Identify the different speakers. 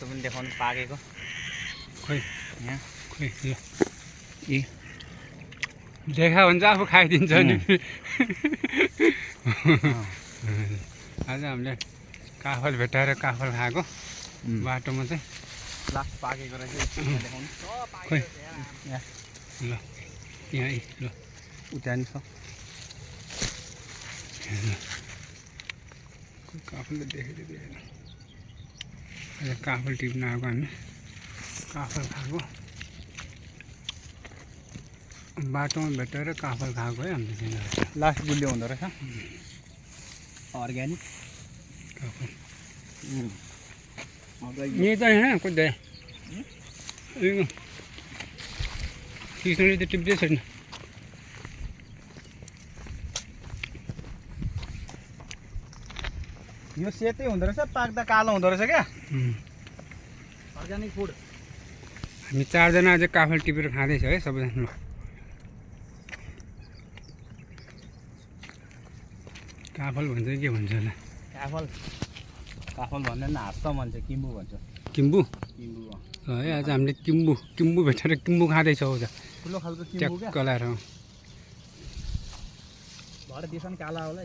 Speaker 1: यस्तो पनि देखाउनु पाकेको
Speaker 2: खोइ
Speaker 1: यहाँ
Speaker 2: खोइ ल ए देखा हुन्छ आफू खाइदिन्छ नि आज हामीले काफल भेटाएर काफल खाएको बाटोमा चाहिँ
Speaker 1: लास्ट पाकेको रहेछ देखाउनु
Speaker 2: खोइ
Speaker 1: यहाँ
Speaker 2: ल यहाँ ल
Speaker 1: उता नि छ
Speaker 2: काफलले देखेको देखेन अहिले काफल टिप्न आएको हामी काफल खाएको बाटोमा भेटेर काफल खाएको है हामीले चाहिँ
Speaker 1: लास्ट गुलियो हुँदो रहेछ अर्ग्यानिक
Speaker 2: काफल यही त होइन कुद्दै कृष्णले त टिप्दै छैन
Speaker 1: यो सेतै हुँदो रहेछ पाक्दा कालो हुँदो रहेछ क्या अर्ग्यानिक फुड
Speaker 2: हामी चारजना अझै काफल टिपेर खाँदैछ है सबैजना काफल भन्छ के भन्छ होला
Speaker 1: काफल काफल भन्दैन हाँस्छ भन्छ किम्बु भन्छ
Speaker 2: किम्बु
Speaker 1: किम्बु
Speaker 2: है आज हामीले किम्बु भेटेर किम्बु खाँदैछौँ आज
Speaker 1: ठुलो खालको किम्बु क्या
Speaker 2: ट्याक्क लाएर
Speaker 1: भरे दिसन काला होला